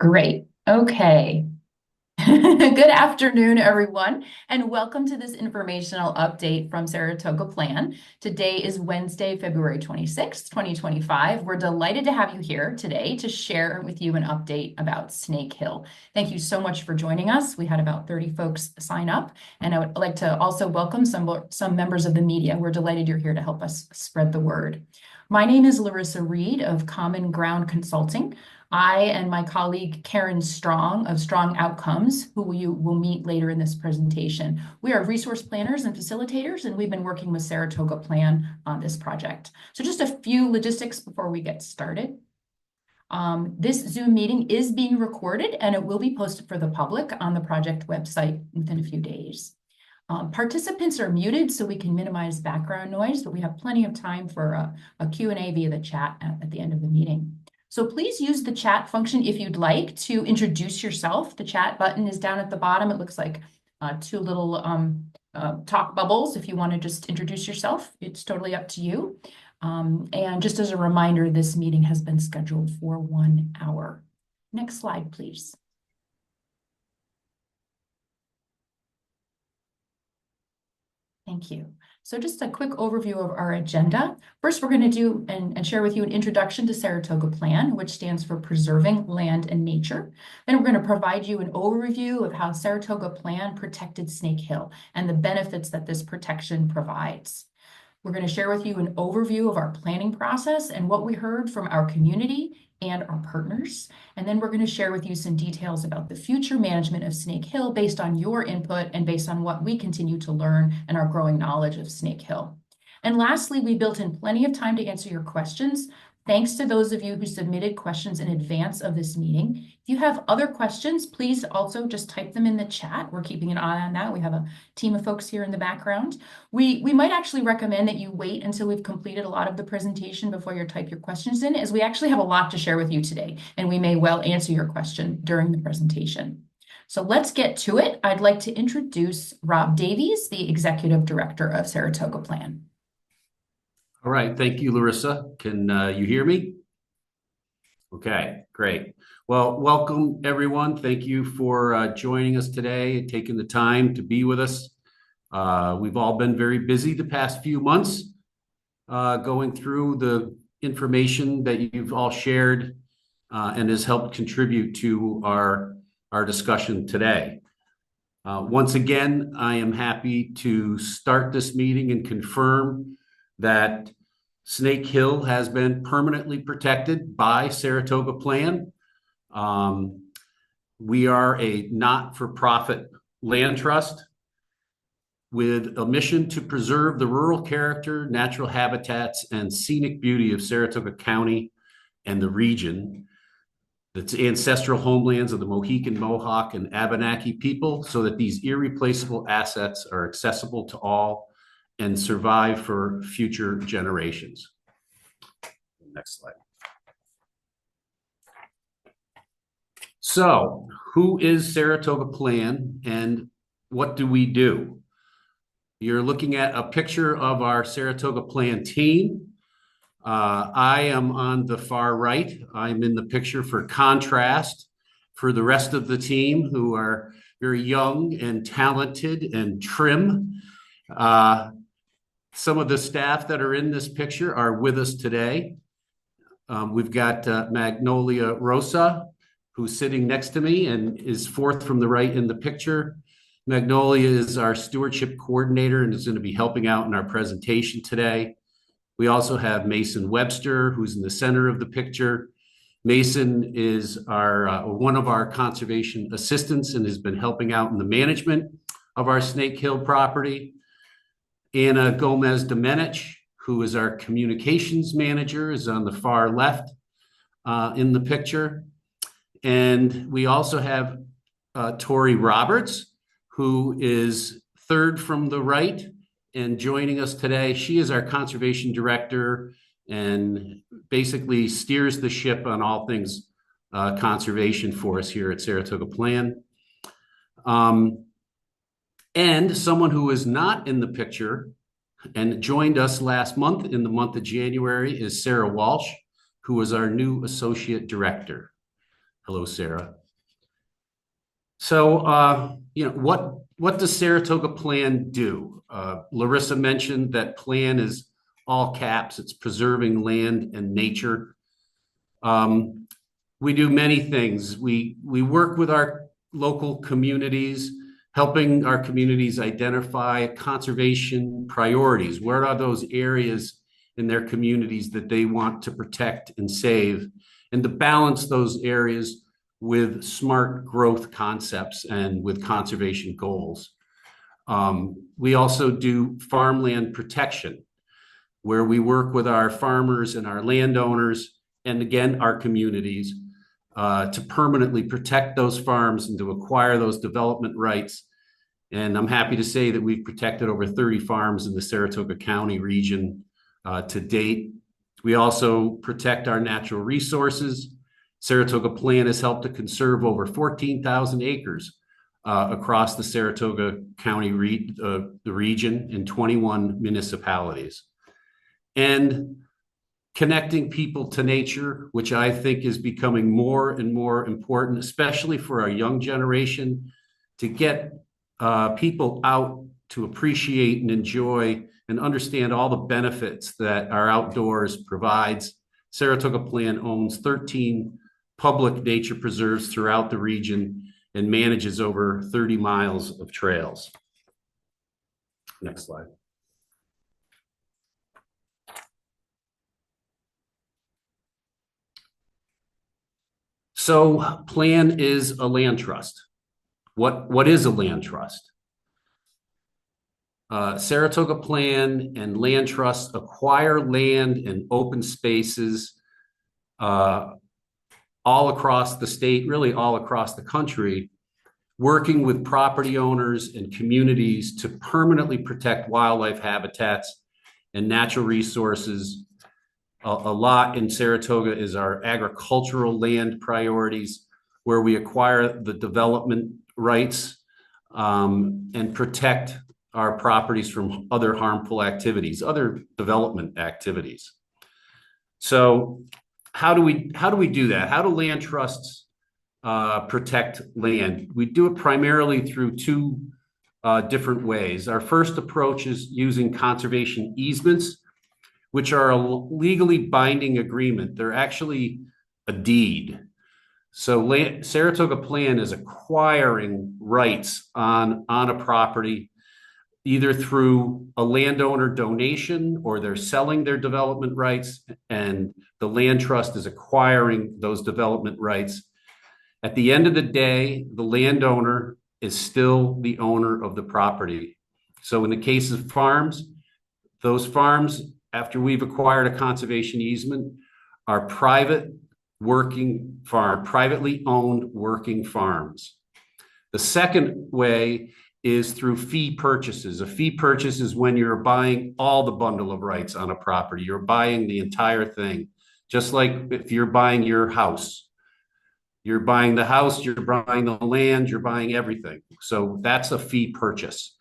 Great. Okay. Good afternoon, everyone, and welcome to this informational update from Saratoga Plan. Today is Wednesday, February 26th, 2025. We're delighted to have you here today to share with you an update about Snake Hill. Thank you so much for joining us. We had about 30 folks sign up, and I would like to also welcome some members of the media. We're delighted you're here to help us spread the word. My name is Larissa Reed of Common Ground Consulting. I and my colleague Karen Strong of Strong Outcomes, who you will meet later in this presentation. We are resource planners and facilitators, and we've been working with Saratoga Plan on this project. So just a few logistics before we get started. This Zoom meeting is being recorded, and it will be posted for the public on the project website within a few days. Participants are muted so we can minimize background noise, but we have plenty of time for a Q&A via the chat at the end of the meeting. So please use the chat function if you'd like to introduce yourself. The chat button is down at the bottom. It looks like two little talk bubbles. If you want to just introduce yourself, it's totally up to you. And just as a reminder, this meeting has been scheduled for 1 hour. Next slide, please. Thank you. So just a quick overview of our agenda. First, we're going to do and share with you an introduction to Saratoga Plan, which stands for Preserving Land and Nature. Then we're going to provide you an overview of how Saratoga Plan protected Snake Hill and the benefits that this protection provides. We're going to share with you an overview of our planning process and what we heard from our community and our partners. And then we're going to share with you some details about the future management of Snake Hill based on your input and based on what we continue to learn and our growing knowledge of Snake Hill. And lastly, we built in plenty of time to answer your questions. Thanks to those of you who submitted questions in advance of this meeting. If you have other questions, please also just type them in the chat. We're keeping an eye on that. We have a team of folks here in the background. We might actually recommend that you wait until we've completed a lot of the presentation before you type your questions in, as we actually have a lot to share with you today, and we may well answer your question during the presentation. So let's get to it. I'd like to introduce Rob Davies, the Executive Director of Saratoga Plan. All right. Thank you, Larissa. Can you hear me? Okay, great. Well, welcome, everyone. Thank you for joining us today and taking the time to be with us. We've all been very busy the past few months going through the information that you've all shared and has helped contribute to our discussion today. Once again, I am happy to start this meeting and confirm that Snake Hill has been permanently protected by Saratoga Plan. We are a not-for-profit land trust with a mission to preserve the rural character, natural habitats, and scenic beauty of Saratoga County and the region, the ancestral homelands of the Mohican, Mohawk, and Abenaki people, so that these irreplaceable assets are accessible to all and survive for future generations. Next slide. So, who is Saratoga Plan and what do we do? You're looking at a picture of our Saratoga Plan team. I am on the far right. I'm in the picture for contrast for the rest of the team, who are very young and talented and trim. Some of the staff that are in this picture are with us today. We've got Magnolia Rosa, who's sitting next to me and is fourth from the right in the picture. Magnolia is our stewardship coordinator and is going to be helping out in our presentation today. We also have Mason Webster, who's in the center of the picture. Mason is one of our conservation assistants and has been helping out in the management of our Snake Hill property. Anna Gomez-Domenech, who is our communications manager, is on the far left in the picture. And we also have Tori Roberts, who is third from the right and joining us today. She is our conservation director and basically steers the ship on all things conservation for us here at Saratoga Plan. And someone who is not in the picture and joined us last month, in the month of January, is Sarah Walsh, who is our new associate director. Hello, Sarah. So, what does Saratoga Plan do? Larissa mentioned that plan is all caps. It's preserving land and nature. Um, we do many things. We work with our local communities, helping our communities identify conservation priorities. Where are those areas in their communities that they want to protect and save, and to balance those areas with smart growth concepts and with conservation goals. We also do farmland protection, where we work with our farmers and our landowners, and again, our communities, to permanently protect those farms and to acquire those development rights. And I'm happy to say that we've protected over 30 farms in the Saratoga County region to date. We also protect our natural resources. Saratoga Plan has helped to conserve over 14,000 acres across the Saratoga County the region in 21 municipalities. And connecting people to nature, which I think is becoming more and more important, especially for our young generation, to get people out to appreciate and enjoy and understand all the benefits that our outdoors provides. Saratoga Plan owns 13 public nature preserves throughout the region and manages over 30 miles of trails. Next slide. So plan is a land trust. What is a land trust? Saratoga Plan and land trusts acquire land and open spaces all across the state, really all across the country, working with property owners and communities to permanently protect wildlife habitats and natural resources. A lot in Saratoga is our agricultural land priorities, where we acquire the development rights and protect our properties from other harmful activities, other development activities. So how do we do that? How do land trusts protect land? We do it primarily through two different ways. Our first approach is using conservation easements, which are a legally binding agreement. They're actually a deed. So Saratoga Plan is acquiring rights on a property, either through a landowner donation or they're selling their development rights, and the land trust is acquiring those development rights. At the end of the day, the landowner is still the owner of the property. So in the case of farms, those farms, after we've acquired a conservation easement, are privately owned working farms. The second way is through fee purchases. A fee purchase is when you're buying all the bundle of rights on a property. You're buying the entire thing. Just like if you're buying your house. You're buying the house, you're buying the land, you're buying everything. So that's a fee purchase.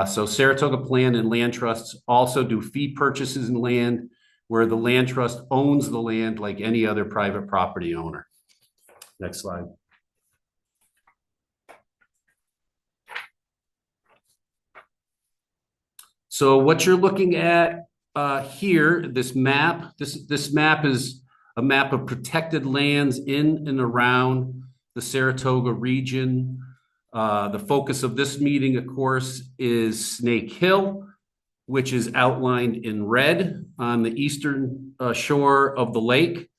So Saratoga Plan and land trusts also do fee purchases in land, where the land trust owns the land like any other private property owner. Next slide. So what you're looking at here, this map is a map of protected lands in and around the Saratoga region. The focus of this meeting, of course, is Snake Hill, which is outlined in red on the eastern shore of the lake.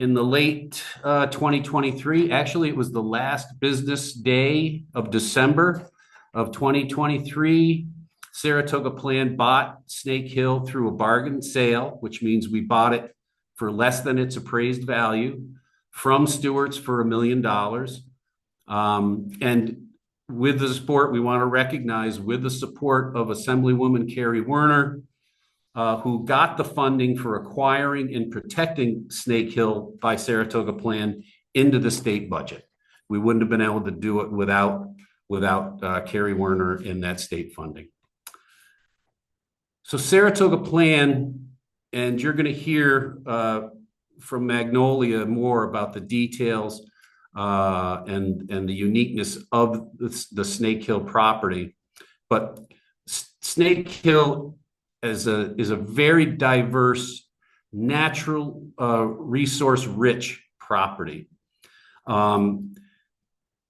In the late 2023, actually, it was the last business day of December of 2023, Saratoga Plan bought Snake Hill through a bargain sale, which means we bought it for less than its appraised value from Stewart's for $1 million. And with the support, we want to recognize, with the support of Assemblywoman Carrie Werner, who got the funding for acquiring and protecting Snake Hill by Saratoga Plan into the state budget. We wouldn't have been able to do it without Carrie Werner in that state funding. So Saratoga Plan, and you're going to hear from Magnolia more about the details and the uniqueness of the Snake Hill property. But Snake Hill is a very diverse, natural resource rich property.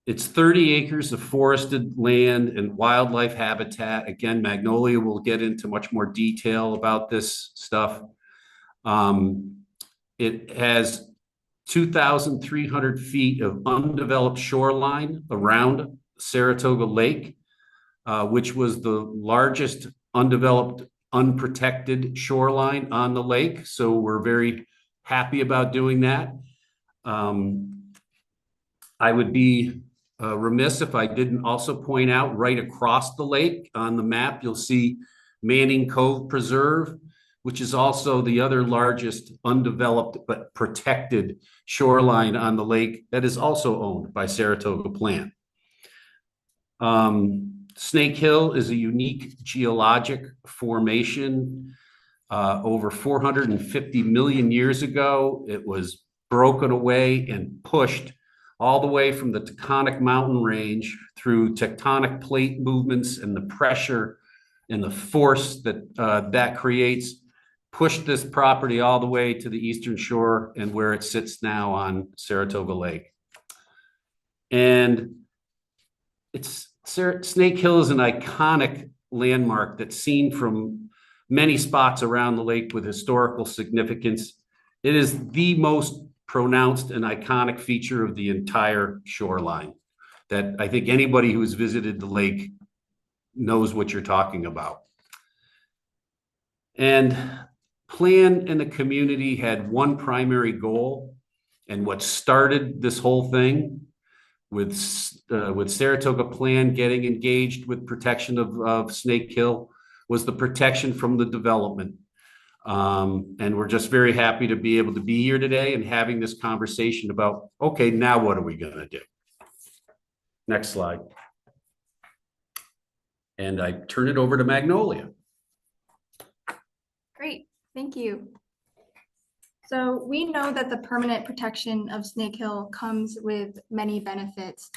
It's 30 acres of forested land and wildlife habitat. Again, Magnolia will get into much more detail about this stuff. It has 2,300 feet of undeveloped shoreline around Saratoga Lake, which was the largest undeveloped, unprotected shoreline on the lake. So we're very happy about doing that. I would be remiss if I didn't also point out right across the lake on the map, you'll see Manning Cove Preserve, which is also the other largest undeveloped but protected shoreline on the lake that is also owned by Saratoga PLAN. Snake Hill is a unique geologic formation. Over 450 million years ago, it was broken away and pushed all the way from the tectonic mountain range through tectonic plate movements and the pressure and the force that that creates, pushed this property all the way to the eastern shore and where it sits now on Saratoga Lake. And Snake Hill is an iconic landmark that's seen from many spots around the lake with historical significance. It is the most pronounced and iconic feature of the entire shoreline that I think anybody who's visited the lake knows what you're talking about. And PLAN and the community had one primary goal, and what started this whole thing with Saratoga PLAN getting engaged with protection of Snake Hill was the protection from the development. And we're just very happy to be able to be here today and having this conversation about, okay, now what are we going to do? Next slide. And I turn it over to Magnolia. Great, thank you. So we know that the permanent protection of Snake Hill comes with many benefits.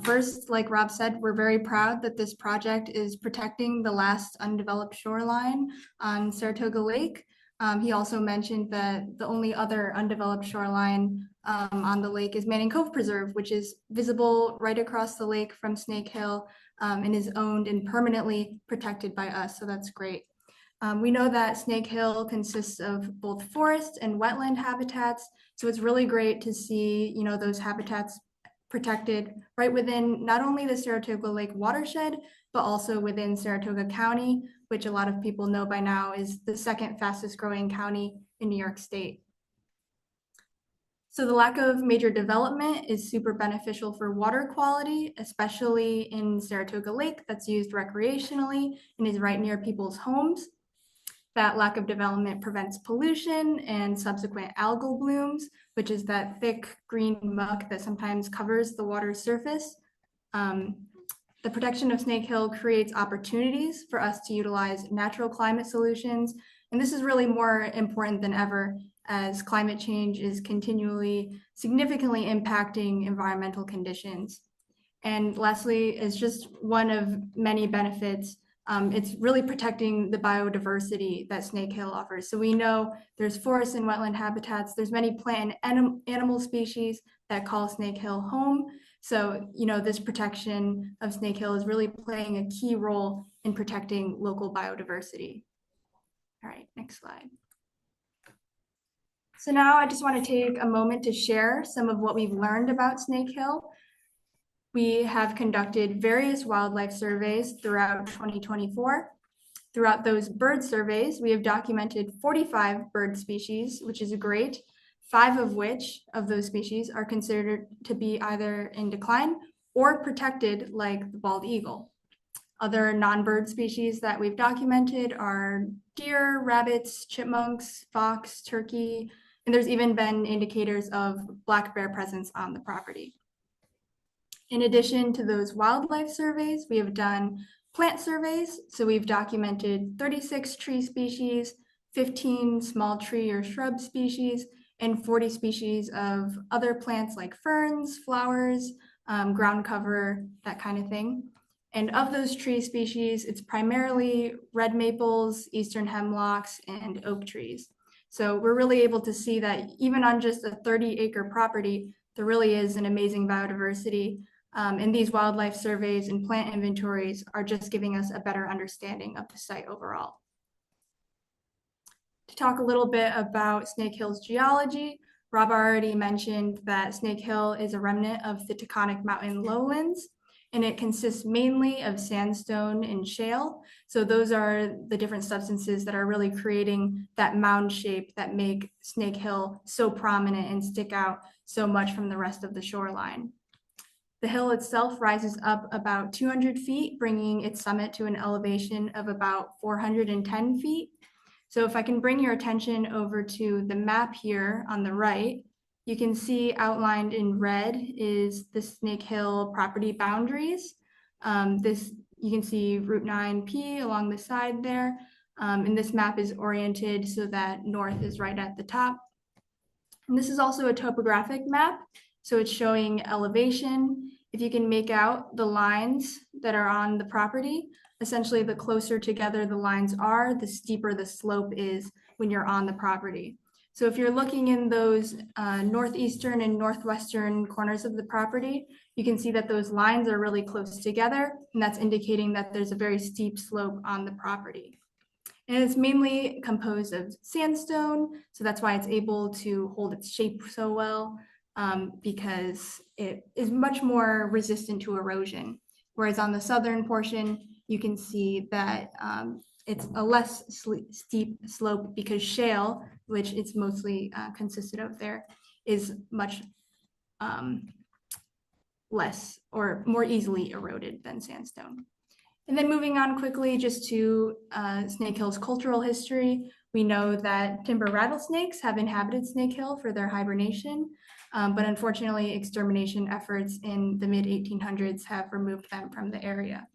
First, like Rob said, we're very proud that this project is protecting the last undeveloped shoreline on Saratoga Lake. He also mentioned that the only other undeveloped shoreline on the lake is Manning Cove Preserve, which is visible right across the lake from Snake Hill and is owned and permanently protected by us, so that's great. We know that Snake Hill consists of both forest and wetland habitats, so it's really great to see, you know, those habitats protected right within not only the Saratoga Lake watershed, but also within Saratoga County, which a lot of people know by now is the second fastest growing county in New York State. So the lack of major development is super beneficial for water quality, especially in Saratoga Lake that's used recreationally and is right near people's homes. That lack of development prevents pollution and subsequent algal blooms, which is that thick green muck that sometimes covers the water's surface. The protection of Snake Hill creates opportunities for us to utilize natural climate solutions. And this is really more important than ever as climate change is continually significantly impacting environmental conditions. And lastly, is just one of many benefits. It's really protecting the biodiversity that Snake Hill offers. So we know there's forest and wetland habitats, there's many plant and animal species that call Snake Hill home. So, you know, this protection of Snake Hill is really playing a key role in protecting local biodiversity. All right, next slide. So now I just want to take a moment to share some of what we've learned about Snake Hill. We have conducted various wildlife surveys throughout 2024. Throughout those bird surveys, we have documented 45 bird species, which is great. 5 of which of those species are considered to be either in decline or protected, like the bald eagle. Other non-bird species that we've documented are deer, rabbits, chipmunks, fox, turkey, and there's even been indicators of black bear presence on the property. In addition to those wildlife surveys, we have done plant surveys. So we've documented 36 tree species, 15 small tree or shrub species, and 40 species of other plants like ferns, flowers, ground cover, that kind of thing. And of those tree species, it's primarily red maples, eastern hemlocks, and oak trees. So we're really able to see that even on just a 30-acre property, there really is an amazing biodiversity. And these wildlife surveys and plant inventories are just giving us a better understanding of the site overall. To talk a little bit about Snake Hill's geology, Rob already mentioned that Snake Hill is a remnant of the Taconic Mountain lowlands, and it consists mainly of sandstone and shale. So those are the different substances that are really creating that mound shape that make Snake Hill so prominent and stick out so much from the rest of the shoreline. The hill itself rises up about 200 feet, bringing its summit to an elevation of about 410 feet. So if I can bring your attention over to the map here on the right, you can see outlined in red is the Snake Hill property boundaries. You can see Route 9P along the side there. And this map is oriented so that north is right at the top. And this is also a topographic map. So it's showing elevation. If you can make out the lines that are on the property, essentially the closer together the lines are, the steeper the slope is when you're on the property. So if you're looking in those northeastern and northwestern corners of the property, you can see that those lines are really close together, and that's indicating that there's a very steep slope on the property. And it's mainly composed of sandstone, so that's why it's able to hold its shape so well, because it is much more resistant to erosion. Whereas on the southern portion, you can see that it's a less steep slope because shale, which it's mostly consisted of there, is much less or more easily eroded than sandstone. And then moving on quickly just to Snake Hill's cultural history, we know that timber rattlesnakes have inhabited Snake Hill for their hibernation, but unfortunately extermination efforts in the mid-1800s have removed them from the area.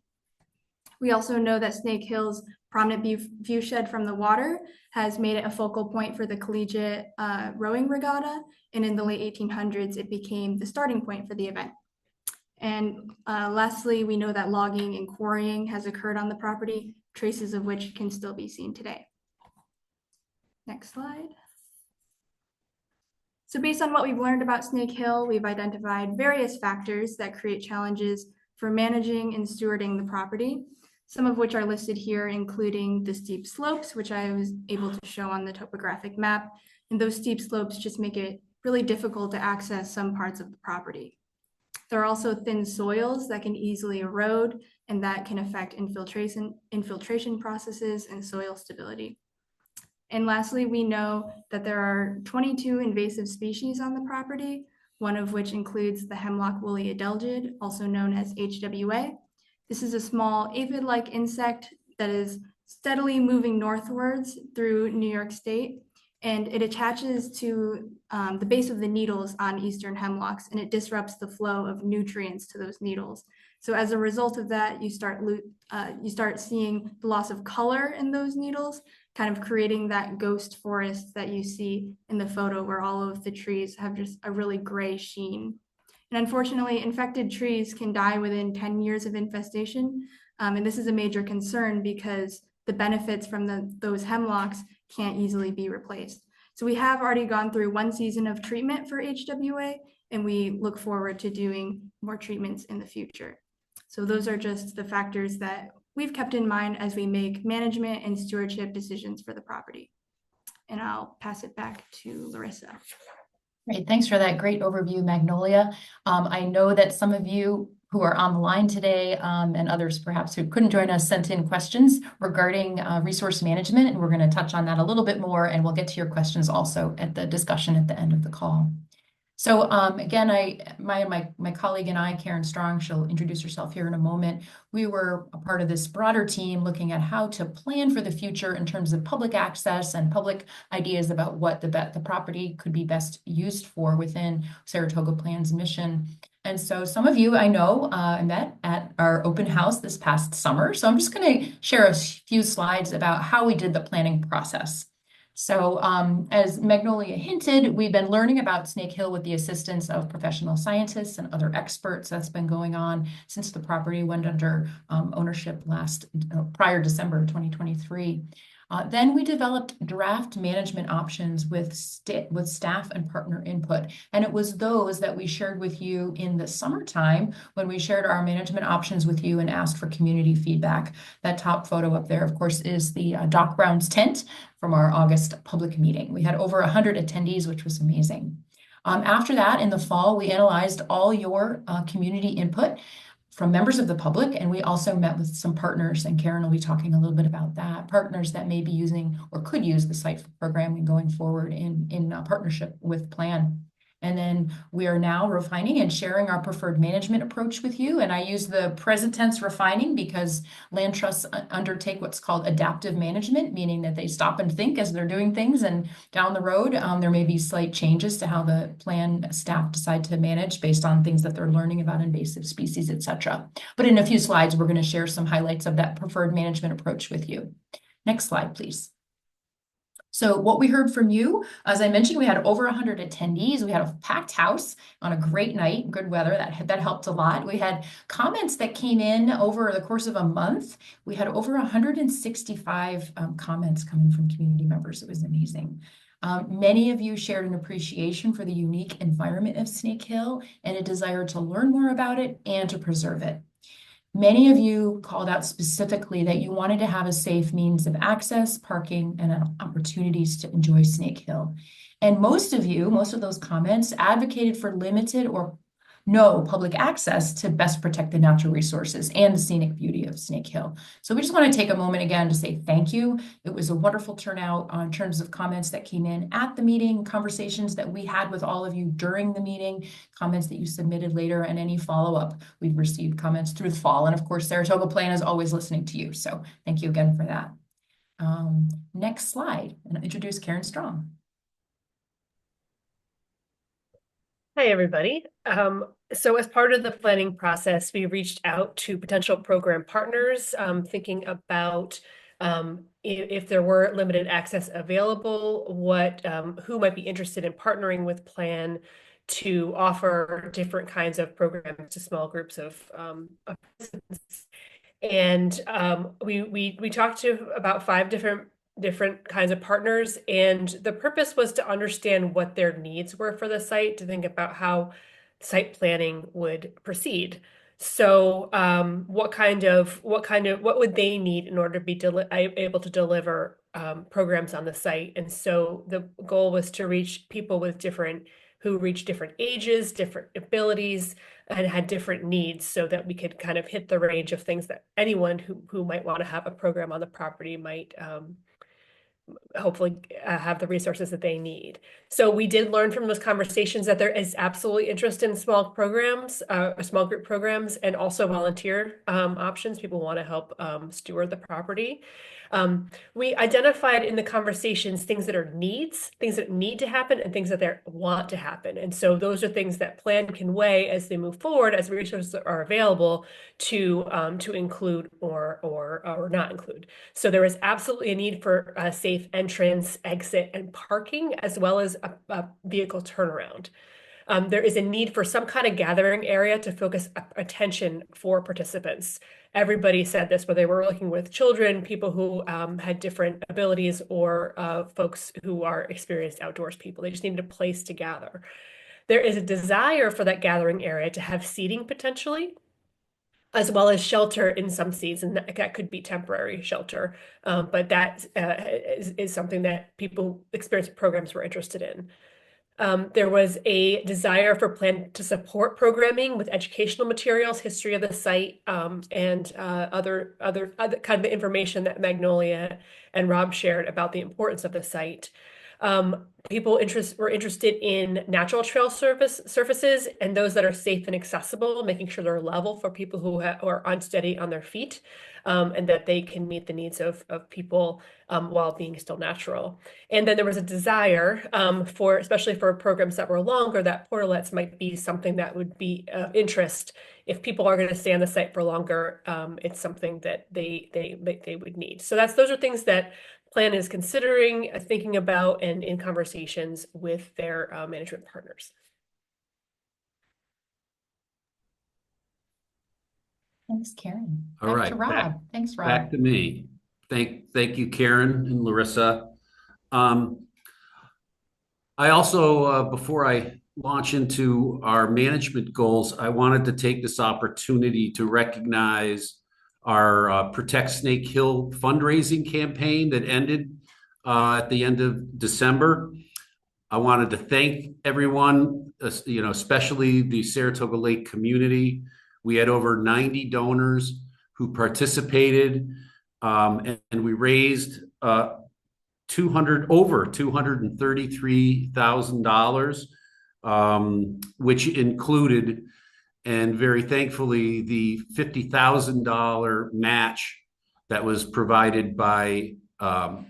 We also know that Snake Hill's prominent viewshed from the water has made it a focal point for the collegiate rowing regatta, and in the late 1800s, it became the starting point for the event. And lastly, we know that logging and quarrying has occurred on the property, traces of which can still be seen today. Next slide. So based on what we've learned about Snake Hill, we've identified various factors that create challenges for managing and stewarding the property, some of which are listed here, including the steep slopes, which I was able to show on the topographic map. And those steep slopes just make it really difficult to access some parts of the property. There are also thin soils that can easily erode, and that can affect infiltration processes and soil stability. And lastly, we know that there are 22 invasive species on the property, one of which includes the hemlock woolly adelgid, also known as HWA. This is a small aphid-like insect that is steadily moving northwards through New York State, and it attaches to the base of the needles on eastern hemlocks, and it disrupts the flow of nutrients to those needles. So as a result of that, you start seeing the loss of color in those needles, kind of creating that ghost forest that you see in the photo where all of the trees have just a really gray sheen. And unfortunately, infected trees can die within 10 years of infestation. And this is a major concern because the benefits from those hemlocks can't easily be replaced. So we have already gone through one season of treatment for HWA, and we look forward to doing more treatments in the future. So those are just the factors that we've kept in mind as we make management and stewardship decisions for the property. And I'll pass it back to Larissa. Great, thanks for that great overview, Magnolia. I know that some of you who are on the line today and others perhaps who couldn't join us sent in questions regarding resource management, and we're going to touch on that a little bit more, and we'll get to your questions also at the discussion at the end of the call. So again, my colleague and I, Karen Strong, she'll introduce herself here in a moment. We were a part of this broader team looking at how to plan for the future in terms of public access and public ideas about what the property could be best used for within Saratoga Plan's mission. And so some of you I know I met at our open house this past summer. So I'm just going to share a few slides about how we did the planning process. So as Magnolia hinted, we've been learning about Snake Hill with the assistance of professional scientists and other experts. That's been going on since the property went under ownership prior December 2023. Then we developed draft management options with staff and partner input. And it was those that we shared with you in the summertime when we shared our management options with you and asked for community feedback. That top photo up there, of course, is the Doc Brown's tent from our August public meeting. We had over 100 attendees, which was amazing. After that, in the fall, we analyzed all your community input from members of the public, and we also met with some partners, and Karen will be talking a little bit about that, partners that may be using or could use the site for programming going forward in partnership with PLAN. And then we are now refining and sharing our preferred management approach with you. And I use the present tense refining because land trusts undertake what's called adaptive management, meaning that they stop and think as they're doing things. And down the road, there may be slight changes to how the plan staff decide to manage based on things that they're learning about invasive species, et cetera. But in a few slides, we're going to share some highlights of that preferred management approach with you. Next slide, please. So what we heard from you, as I mentioned, we had over 100 attendees. We had a packed house on a great night, good weather. That helped a lot. We had comments that came in over the course of a month. We had over 165 comments coming from community members. It was amazing. Many of you shared an appreciation for the unique environment of Snake Hill and a desire to learn more about it and to preserve it. Many of you called out specifically that you wanted to have a safe means of access, parking, and opportunities to enjoy Snake Hill. And most of those comments advocated for limited or no public access to best protect the natural resources and the scenic beauty of Snake Hill. So we just want to take a moment again to say thank you. It was a wonderful turnout in terms of comments that came in at the meeting, conversations that we had with all of you during the meeting, comments that you submitted later, and any follow-up. We've received comments through the fall. And of course, Saratoga PLAN is always listening to you. So thank you again for that. Next slide, and I'll introduce Karen Strong. Hi, everybody. So as part of the planning process, we reached out to potential program partners, thinking about if there were limited access available, who might be interested in partnering with PLAN to offer different kinds of programs to small groups of participants. And we talked to about 5 different kinds of partners, and the purpose was to understand what their needs were for the site, to think about how site planning would proceed. So what would they need in order to be able to deliver programs on the site? And so the goal was to reach people who reach different ages, different abilities, and had different needs, so that we could kind of hit the range of things that anyone who might want to have a program on the property might hopefully have the resources that they need. So we did learn from those conversations that there is absolutely interest in small programs, small group programs, and also volunteer options. People want to help steward the property. We identified in the conversations things that are needs, things that need to happen, and things that they want to happen. And so those are things that PLAN can weigh as they move forward, as resources are available to include or not include. So there is absolutely a need for a safe entrance, exit, and parking, as well as a vehicle turnaround. There is a need for some kind of gathering area to focus attention for participants. Everybody said this, whether they were working with children, people who had different abilities, or folks who are experienced outdoors people. They just needed a place to gather. There is a desire for that gathering area to have seating potentially, as well as shelter in some seasons, and that could be temporary shelter. But that is something that people experienced programs were interested in. There was a desire for PLAN to support programming with educational materials, history of the site, and other kind of information that Magnolia and Rob shared about the importance of the site. People were interested in natural trail surfaces and those that are safe and accessible, making sure they're level for people who are unsteady on their feet, and that they can meet the needs of people while being still natural. And then there was a desire especially for programs that were longer, that portalets might be something that would be of interest. If people are going to stay on the site for longer, it's something that they would need. So those are things that plan is considering, thinking about, and in conversations with their management partners. Thanks, Karen. All Back right, to Rob. Thanks, Rob. back to me. Thank you, Karen and Larissa. I also, before I launch into our management goals, I wanted to take this opportunity to recognize our Protect Snake Hill fundraising campaign that ended at the end of December. I wanted to thank everyone, especially the Saratoga Lake community. We had over 90 donors who participated, and we raised over $233,000, which included, and very thankfully, the $50,000 match that was provided by the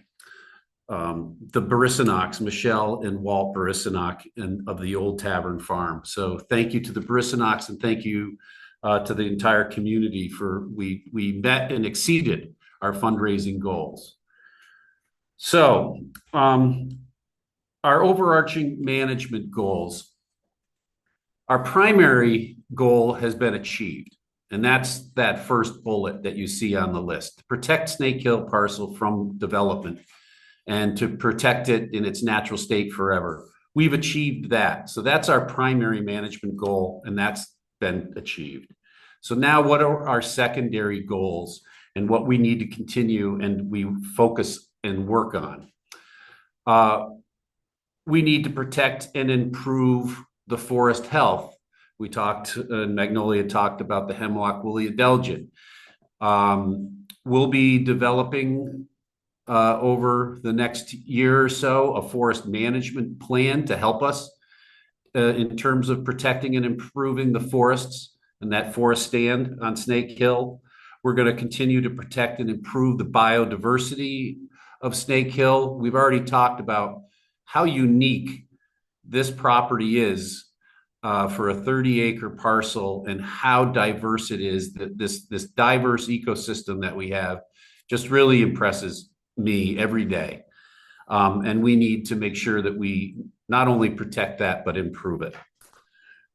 Barissinoks, Michelle and Walt Barissinok of the Old Tavern Farm. So thank you to the Barissinoks, and thank you to the entire community for we met and exceeded our fundraising goals. So our overarching management goals, our primary goal has been achieved. And that's that first bullet that you see on the list: protect Snake Hill parcel from development and to protect it in its natural state forever. We've achieved that. So that's our primary management goal, and that's been achieved. So now what are our secondary goals and what we need to continue and we focus and work on? We need to protect and improve the forest health. We talked, Magnolia talked about the hemlock woolly adelgid. We'll be developing over the next year or so a forest management plan to help us in terms of protecting and improving the forests and that forest stand on Snake Hill. We're going to continue to protect and improve the biodiversity of Snake Hill. We've already talked about how unique this property is for a 30-acre parcel and how diverse it is. That this diverse ecosystem that we have just really impresses me every day. And we need to make sure that we not only protect that, but improve it.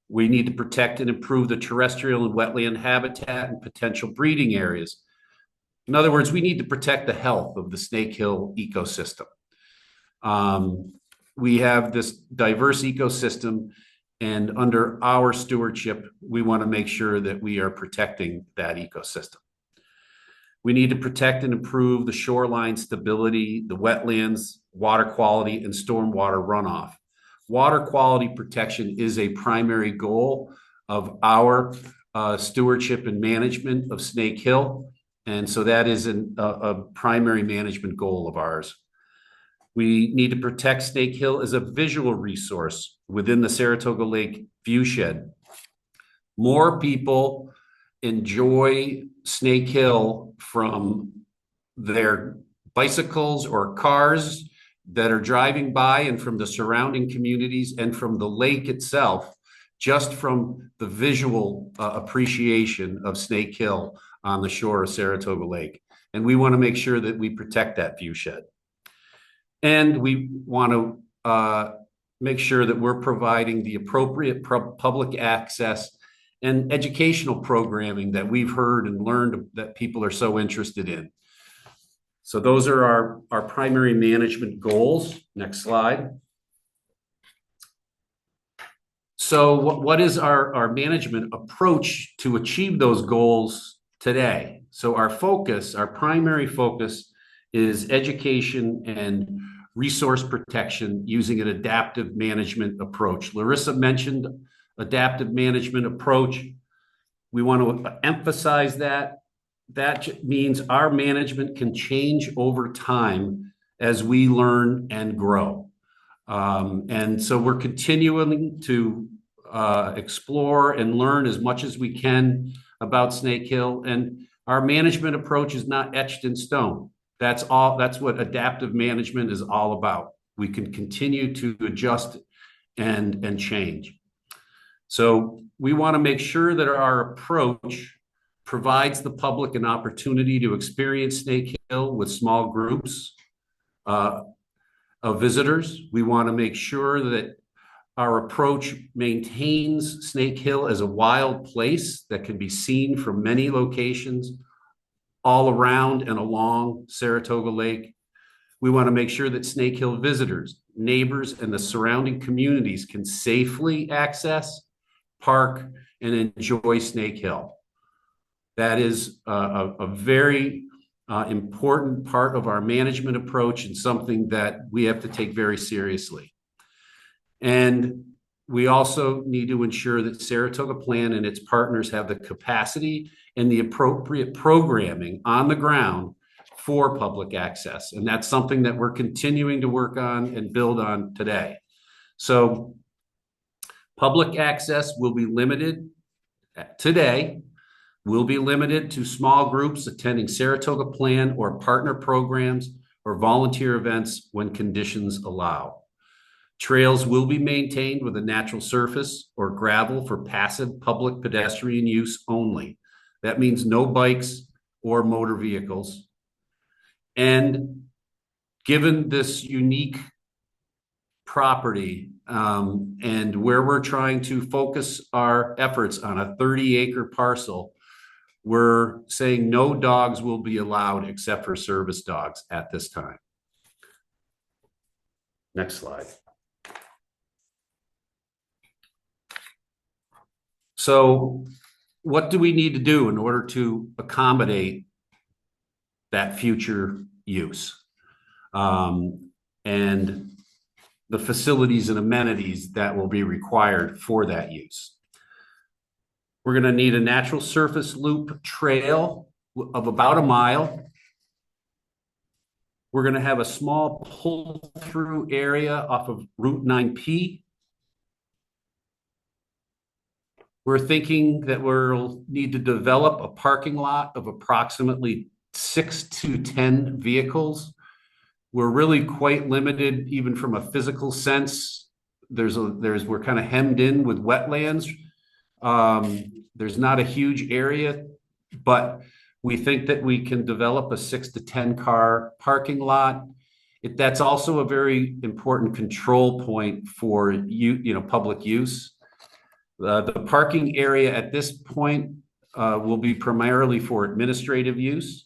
We need to protect and improve the terrestrial and wetland habitat and potential breeding areas. In other words, we need to protect the health of the Snake Hill ecosystem. We have this diverse ecosystem, and under our stewardship, we want to make sure that we are protecting that ecosystem. We need to protect and improve the shoreline stability, the wetlands, water quality, and stormwater runoff. Water quality protection is a primary goal of our stewardship and management of Snake Hill. And so that is a primary management goal of ours. We need to protect Snake Hill as a visual resource within the Saratoga Lake viewshed. More people enjoy Snake Hill from their bicycles or cars that are driving by, and from the surrounding communities, and from the lake itself, just from the visual appreciation of Snake Hill on the shore of Saratoga Lake. And we want to make sure that we protect that viewshed. And we want to make sure that we're providing the appropriate public access and educational programming that we've heard and learned that people are so interested in. So those are our primary management goals. Next slide. So what is our management approach to achieve those goals today? So our primary focus is education and resource protection using an adaptive management approach. Larissa mentioned adaptive management approach. We want to emphasize that. That means our management can change over time as we learn and grow. And so we're continuing to explore and learn as much as we can about Snake Hill. And our management approach is not etched in stone. That's what adaptive management is all about. We can continue to adjust and change. So we want to make sure that our approach provides the public an opportunity to experience Snake Hill with small groups, uh, of visitors. We want to make sure that our approach maintains Snake Hill as a wild place that can be seen from many locations all around and along Saratoga Lake. We want to make sure that Snake Hill visitors, neighbors, and the surrounding communities can safely access, park, and enjoy Snake Hill. That is a very important part of our management approach and something that we have to take very seriously. And we also need to ensure that Saratoga Plan and its partners have the capacity and the appropriate programming on the ground for public access. And that's something that we're continuing to work on and build on today. So public access will be limited today, will be limited to small groups attending Saratoga Plan or partner programs or volunteer events when conditions allow. Trails will be maintained with a natural surface or gravel for passive public pedestrian use only. That means no bikes or motor vehicles. And given this unique property and where we're trying to focus our efforts on a 30-acre parcel, we're saying no dogs will be allowed except for service dogs at this time. Next slide. So what do we need to do in order to accommodate that future use? And the facilities and amenities that will be required for that use. We're going to need a natural surface loop trail of about a mile. We're going to have a small pull-through area off of Route 9P. We're thinking that we'll need to develop a parking lot of approximately 6 to 10 vehicles. We're really quite limited, even from a physical sense. We're kind of hemmed in with wetlands. There's not a huge area, but we think that we can develop a 6 to 10 car parking lot. That's also a very important control point for public use. The parking area at this point will be primarily for administrative use.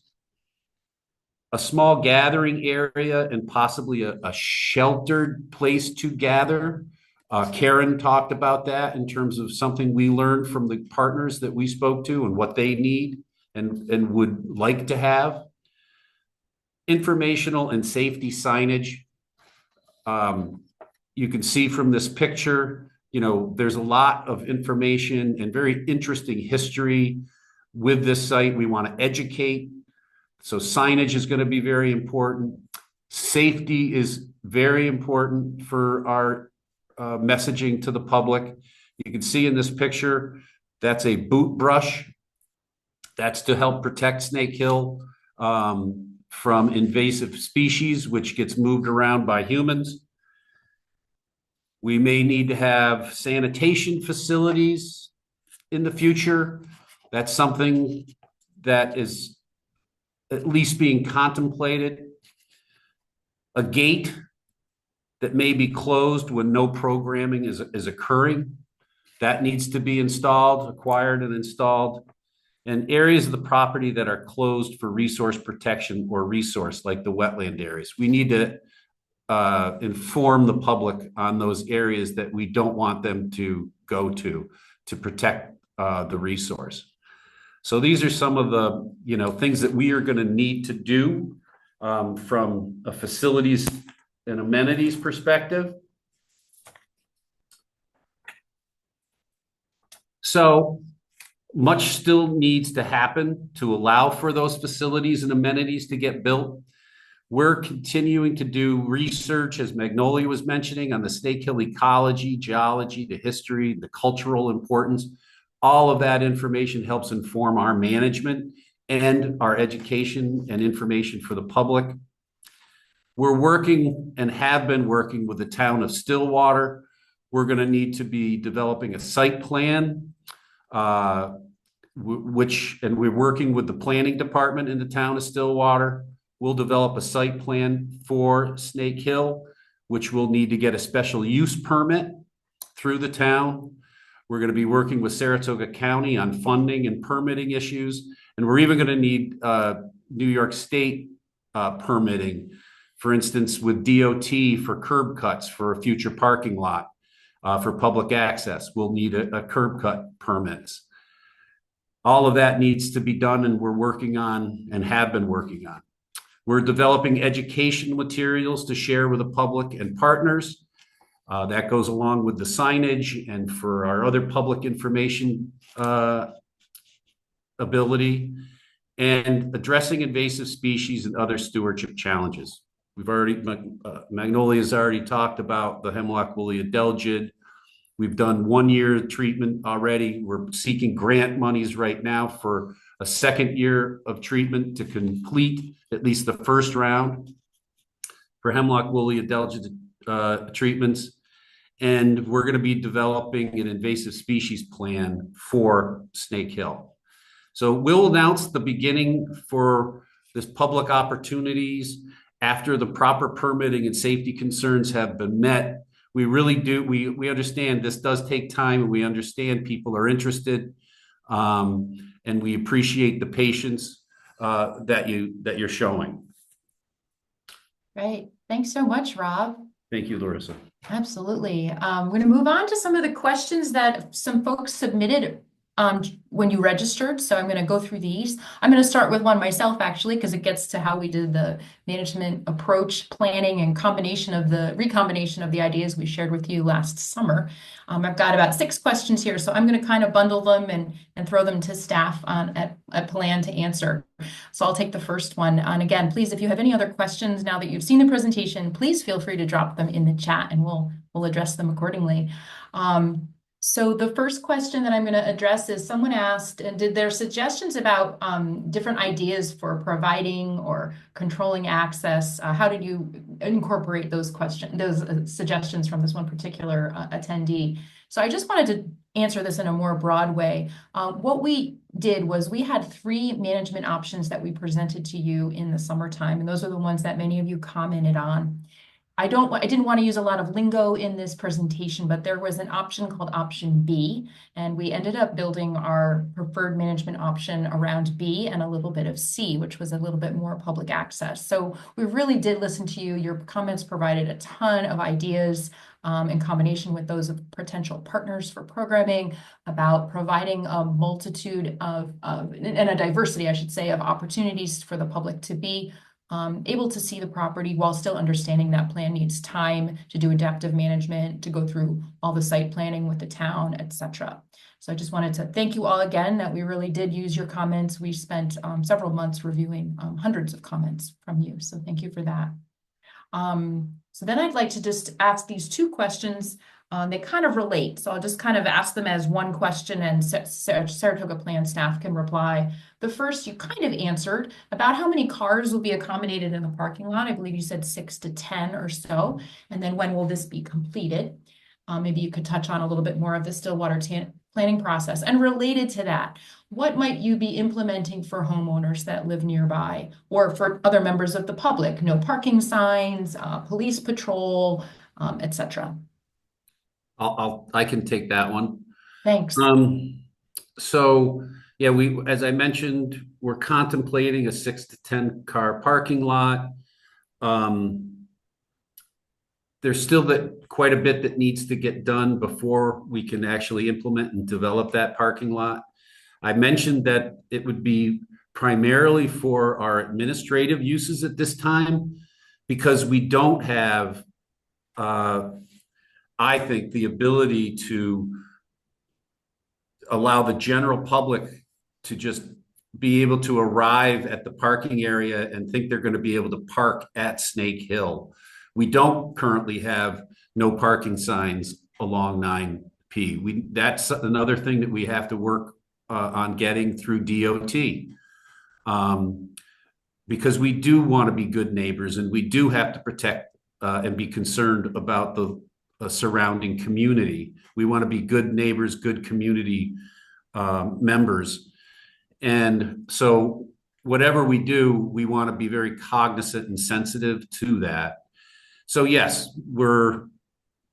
A small gathering area and possibly a sheltered place to gather. Karen talked about that in terms of something we learned from the partners that we spoke to and what they need and would like to have. Informational and safety signage. You can see from this picture, there's a lot of information and very interesting history with this site. We want to educate. So signage is going to be very important. Safety is very important for our messaging to the public. You can see in this picture, that's a boot brush. That's to help protect Snake Hill from invasive species, which gets moved around by humans. We may need to have sanitation facilities in the future. That's something that is at least being contemplated. A gate that may be closed when no programming is occurring. That needs to be acquired and installed. And areas of the property that are closed for resource protection or resource, like the wetland areas. We need to inform the public on those areas that we don't want them to go to protect the resource. So these are some of the things that we are going to need to do from a facilities and amenities perspective. So much still needs to happen to allow for those facilities and amenities to get built. We're continuing to do research, as Magnolia was mentioning, on the Snake Hill ecology, geology, the history, the cultural importance. All of that information helps inform our management and our education and information for the public. We're working and have been working with the town of Stillwater. We're going to need to be developing a site plan, and we're working with the planning department in the town of Stillwater. we'll develop a site plan for Snake Hill, which will need to get a special use permit through the town. We're going to be working with Saratoga County on funding and permitting issues. And we're even going to need New York State permitting, for instance, with DOT for curb cuts for a future parking lot for public access. We'll need a curb cut permits. All of that needs to be done, and we're working on and have been working on. We're developing education materials to share with the public and partners. That goes along with the signage and for our other public information ability, and addressing invasive species and other stewardship challenges. We've already, Magnolia's already talked about the hemlock woolly adelgid. We've done 1 year treatment already. We're seeking grant monies right now for a second year of treatment to complete at least the first round for hemlock woolly adelgid treatments. And we're going to be developing an invasive species plan for Snake Hill. So we'll announce the beginning for this public opportunities after the proper permitting and safety concerns have been met. We really do. We understand this does take time, and we understand people are interested, and we appreciate the patience that you're showing. Right. Thanks so much, Rob. Thank you, Larissa. Absolutely. We're going to move on to some of the questions that some folks submitted when you registered. So I'm going to go through these. I'm going to start with one myself, actually, because it gets to how we did the management approach planning and recombination of the ideas we shared with you last summer. I've got about 6 questions here, so I'm going to kind of bundle them and throw them to staff at Plan to answer. So I'll take the first one. And again, please, if you have any other questions now that you've seen the presentation, please feel free to drop them in the chat and we'll address them accordingly. So the first question that I'm going to address is someone asked, and did there suggestions about different ideas for providing or controlling access? How did you incorporate those suggestions from this one particular attendee? So I just wanted to answer this in a more broad way. What we did was we had 3 management options that we presented to you in the summertime, and those are the ones that many of you commented on. I didn't want to use a lot of lingo in this presentation, but there was an option called option B, and we ended up building our preferred management option around B and a little bit of C, which was a little bit more public access. So we really did listen to you. Your comments provided a ton of ideas in combination with those of potential partners for programming about providing a multitude and a diversity, I should say, of opportunities for the public to be able to see the property while still understanding that plan needs time to do adaptive management, to go through all the site planning with the town, etc. So I just wanted to thank you all again that we really did use your comments. We spent several months reviewing hundreds of comments from you. So thank you for that. So then I'd like to just ask these 2 questions. They kind of relate. So I'll just kind of ask them as one question, and Saratoga Plan staff can reply. The first you kind of answered about how many cars will be accommodated in the parking lot. I believe you said 6 to 10 or so. And then when will this be completed? Maybe you could touch on a little bit more of the Stillwater planning process. And related to that, what might you be implementing for homeowners that live nearby or for other members of the public? No parking signs, police patrol, etc. I can take that one. Thanks. So yeah, as I mentioned, we're contemplating a 6 to 10 car parking lot. There's still quite a bit that needs to get done before we can actually implement and develop that parking lot. I mentioned that it would be primarily for our administrative uses at this time, because we don't have, I think, the ability to allow the general public to just be able to arrive at the parking area and think they're going to be able to park at Snake Hill. We don't currently have no parking signs along 9P. That's another thing that we have to work on getting through DOT, because we do want to be good neighbors, and we do have to protect and be concerned about the surrounding community. We want to be good neighbors, good community members. And so whatever we do, we want to be very cognizant and sensitive to that. So yes, we're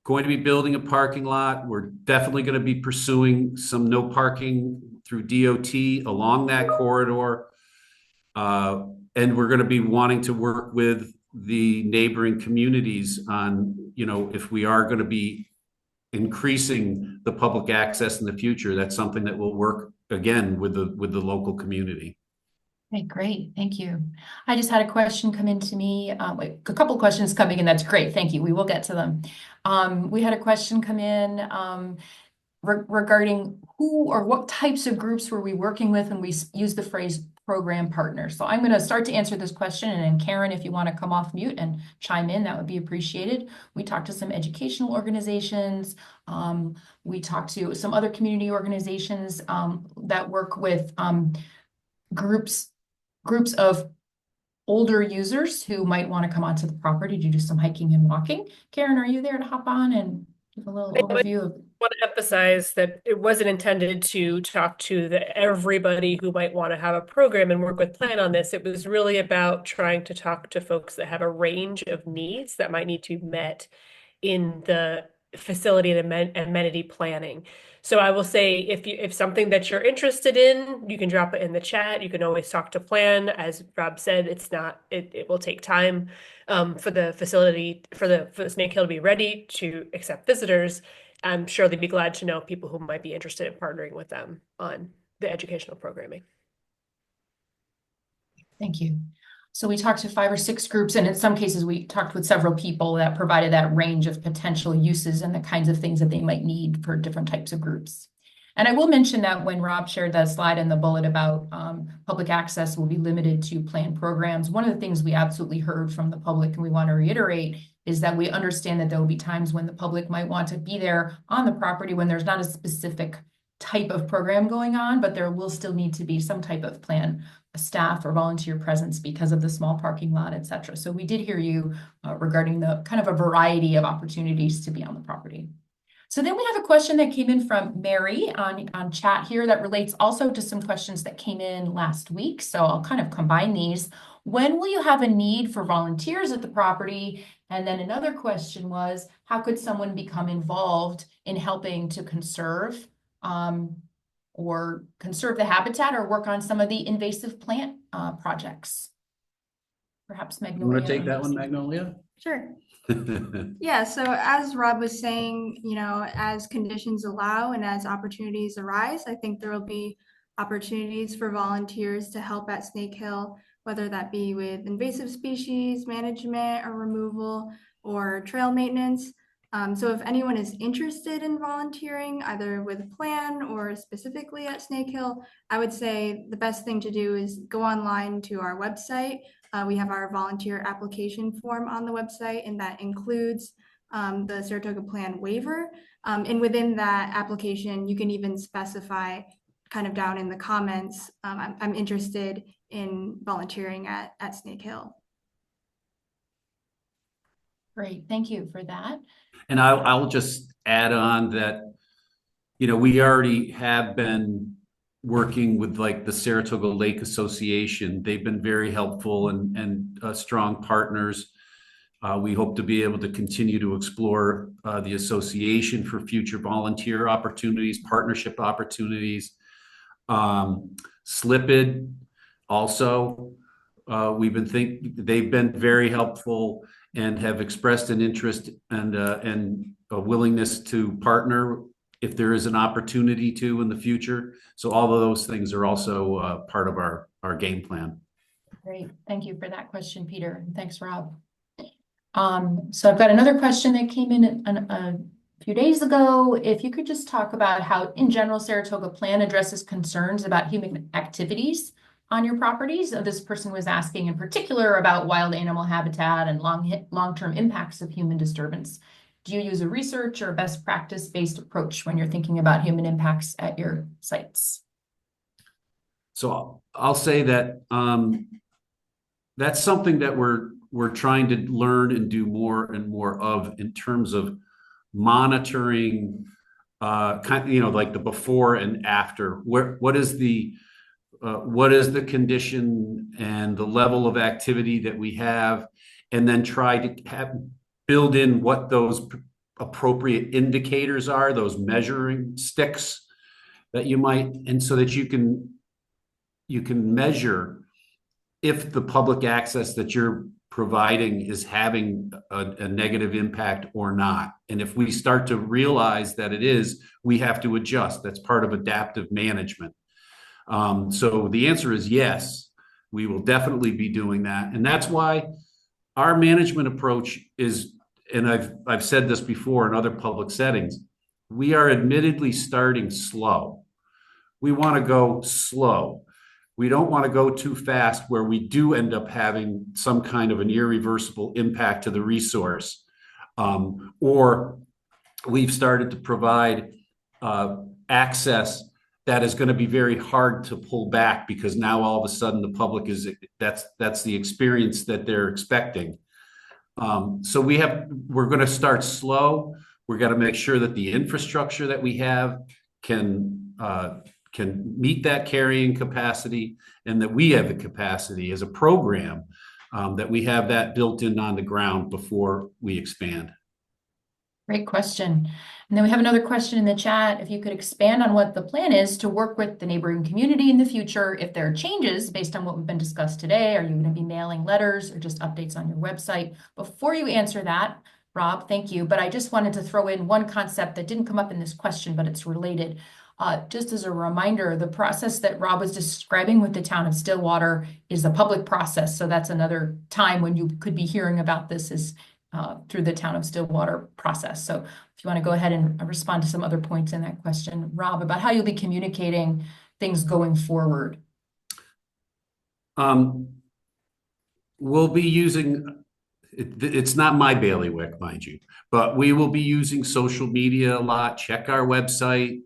going to be building a parking lot. We're definitely going to be pursuing some no parking through DOT along that corridor. And we're going to be wanting to work with the neighboring communities on, if we are going to be increasing the public access in the future, that's something that will work again with the local community. Okay, great. Thank you. I just had a question come in to me. A couple of questions coming in. That's great. Thank you. We will get to them. We had a question come in regarding who or what types of groups were we working with when we use the phrase program partner. So I'm going to start to answer this question, and then Karen, if you want to come off mute and chime in, that would be appreciated. We talked to some educational organizations. We talked to some other community organizations that work with groups of older users who might want to come onto the property to do some hiking and walking. Karen, are you there to hop on and give a little overview of? I want to emphasize that it wasn't intended to talk to everybody who might want to have a program and work with Plan on this. It was really about trying to talk to folks that have a range of needs that might need to be met in the facility and amenity planning. So I will say, if something that you're interested in, you can drop it in the chat. You can always talk to Plan. As Rob said, it will take time for the facility, for the Snake Hill to be ready to accept visitors. I'm sure they'd be glad to know people who might be interested in partnering with them on the educational programming. Thank you. So we talked to 5 or 6 groups, and in some cases we talked with several people that provided that range of potential uses and the kinds of things that they might need for different types of groups. And I will mention that when Rob shared that slide in the bullet about public access will be limited to planned programs, one of the things we absolutely heard from the public, and we want to reiterate, is that we understand that there will be times when the public might want to be there on the property when there's not a specific type of program going on, but there will still need to be some type of plan, staff or volunteer presence because of the small parking lot, et cetera. So we did hear you regarding the kind of a variety of opportunities to be on the property. So then we have a question that came in from Mary on chat here that relates also to some questions that came in last week. So I'll kind of combine these. When will you have a need for volunteers at the property? And then another question was, how could someone become involved in helping to conserve or conserve the habitat or work on some of the invasive plant projects? Perhaps Magnolia. You want to take that one, Magnolia? Sure. Yeah, so as Rob was saying, as conditions allow and as opportunities arise, I think there will be opportunities for volunteers to help at Snake Hill, whether that be with invasive species management or removal or trail maintenance. So if anyone is interested in volunteering, either with Plan or specifically at Snake Hill, I would say the best thing to do is go online to our website. We have our volunteer application form on the website, and that includes the Saratoga Plan waiver. And within that application, you can even specify kind of down in the comments, I'm interested in volunteering at Snake Hill. Great, thank you for that. And I'll just add on that, we already have been working with like the Saratoga Lake Association. They've been very helpful and strong partners. We hope to be able to continue to explore the association for future volunteer opportunities, partnership opportunities. SLPID also, they've been very helpful and have expressed an interest and a willingness to partner if there is an opportunity to in the future. So all of those things are also part of our game plan. Great, thank you for that question, Peter. Thanks, Rob. So I've got another question that came in a few days ago. If you could just talk about how, in general, Saratoga Plan addresses concerns about human activities on your properties. This person was asking in particular about wild animal habitat and long-term impacts of human disturbance. Do you use a research or best practice-based approach when you're thinking about human impacts at your sites? So I'll say that that's something that we're trying to learn and do more and more of in terms of monitoring, like the before and after. What is the what is the condition and the level of activity that we have, and then try to build in what those appropriate indicators are, those measuring sticks that you might, and so that you can measure if the public access that you're providing is having a negative impact or not. And if we start to realize that it is, we have to adjust. That's part of adaptive management. So the answer is yes, we will definitely be doing that. And that's why our management approach is, and I've said this before in other public settings, we are admittedly starting slow. We want to go slow. We don't want to go too fast where we do end up having some kind of an irreversible impact to the resource. Or we've started to provide access that is going to be very hard to pull back because now all of a sudden the public that's the experience that they're expecting. So we're going to start slow. We're going to make sure that the infrastructure that we have can meet that carrying capacity, and that we have the capacity as a program that we have that built in on the ground before we expand. Great question. And then we have another question in the chat. If you could expand on what the plan is to work with the neighboring community in the future, if there are changes based on what we've been discussed today, are you going to be mailing letters or just updates on your website? Before you answer that, Rob, thank you. But I just wanted to throw in one concept that didn't come up in this question, but it's related. Just as a reminder, the process that Rob was describing with the town of Stillwater is a public process. So that's another time when you could be hearing about this is through the town of Stillwater process. So if you want to go ahead and respond to some other points in that question, Rob, about how you'll be communicating things going forward. We'll be using, it's not my bailiwick, mind you, but we will be using social media a lot. Check our website.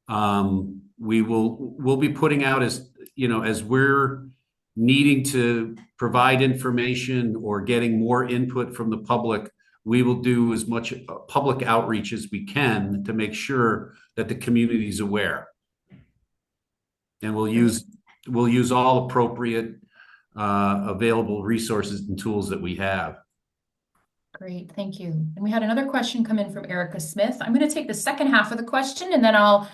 We'll be putting out as we're needing to provide information or getting more input from the public, we will do as much public outreach as we can to make sure that the community is aware. And we'll use all appropriate available resources and tools that we have. Great, thank you. And we had another question come in from Erica Smith. I'm going to take the second half of the question and then I'll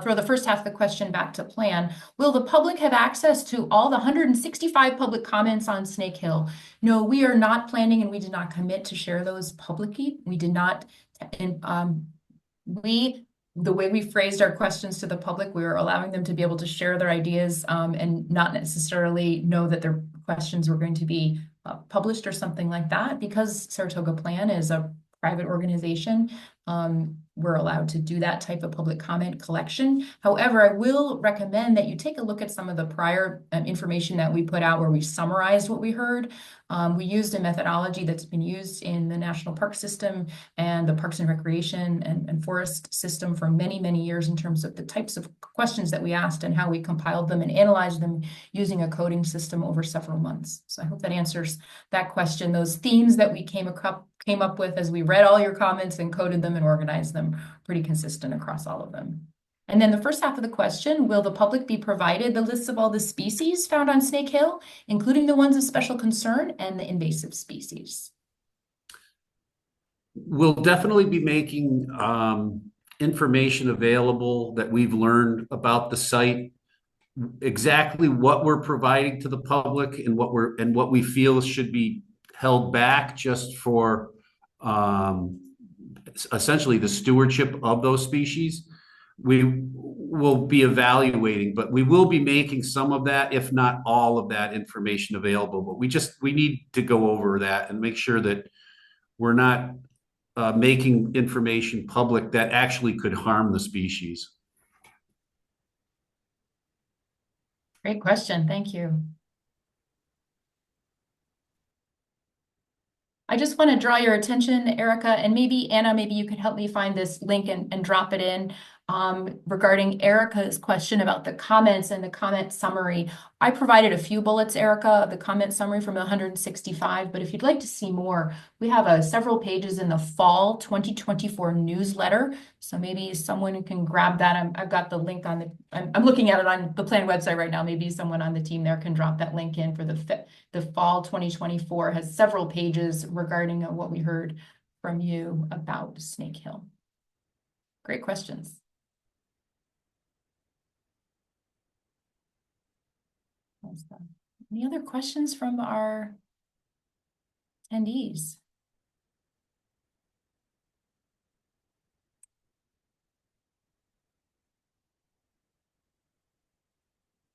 throw the first half of the question back to plan. Will the public have access to all the 165 public comments on Snake Hill? No, we are not planning and we did not commit to share those publicly. We did not, the way we phrased our questions to the public, we were allowing them to be able to share their ideas and not necessarily know that their questions were going to be published or something like that. Because Saratoga Plan is a private organization, we're allowed to do that type of public comment collection. However, I will recommend that you take a look at some of the prior information that we put out where we summarized what we heard. We used a methodology that's been used in the National Park System and the Parks and Recreation and Forest System for many, many years in terms of the types of questions that we asked and how we compiled them and analyzed them using a coding system over several months. So I hope that answers that question. Those themes that we came up with as we read all your comments and coded them and organized them, pretty consistent across all of them. And then the first half of the question, will the public be provided the lists of all the species found on Snake Hill, including the ones of special concern and the invasive species? We'll definitely be making information available that we've learned about the site, exactly what we're providing to the public and what we feel should be held back just for essentially the stewardship of those species. We will be evaluating, but we will be making some of that, if not all of that information available. But we need to go over that and make sure that we're not making information public that actually could harm the species. Great question, thank you. I just want to draw your attention, Erica, and maybe Anna, maybe you could help me find this link and drop it in. Regarding Erica's question about the comments and the comment summary, I provided a few bullets, Erica, of the comment summary from 165, but if you'd like to see more, we have several pages in the fall 2024 newsletter. So maybe someone can grab that. I've got the link on I'm looking at it on the plan website right now. Maybe someone on the team there can drop that link in for the fall 2024 has several pages regarding what we heard from you about Snake Hill. Great questions. Any other questions from our attendees?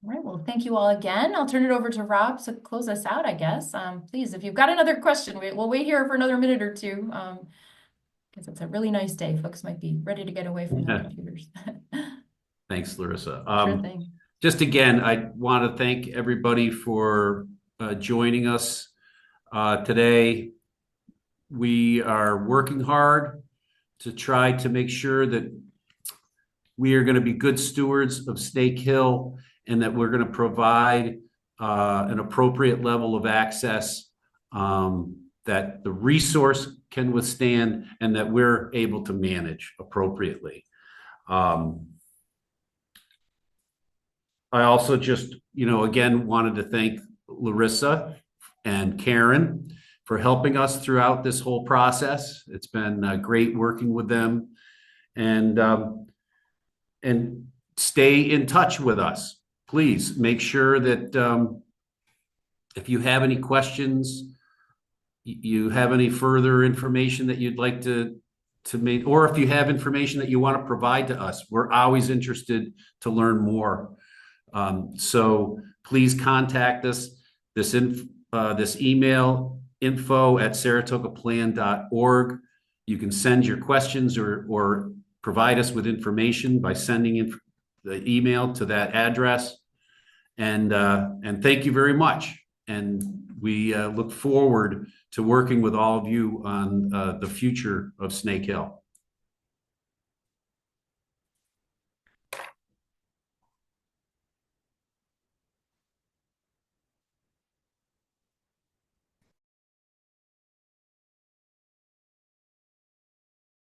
All right, well, thank you all again. I'll turn it over to Rob to close us out, I guess. Please, if you've got another question, we'll wait here for another minute or two. Because it's a really nice day. Folks might be ready to get away from their computers. Thanks, Larissa. Sure thing. Just again, I want to thank everybody for joining us today. We are working hard to try to make sure that we are going to be good stewards of Snake Hill and that we're going to provide an appropriate level of access that the resource can withstand and that we're able to manage appropriately. I also just, again, wanted to thank Larissa and Karen for helping us throughout this whole process. It's been great working with them, and stay in touch with us. Please make sure that if you have any questions, you have any further information that you'd like to make, or if you have information that you want to provide to us, we're always interested to learn more. So please contact us. This email, info@saratogaplan.org. You can send your questions or provide us with information by sending the email to that address. And thank you very much. And we look forward to working with all of you on the future of Snake Hill.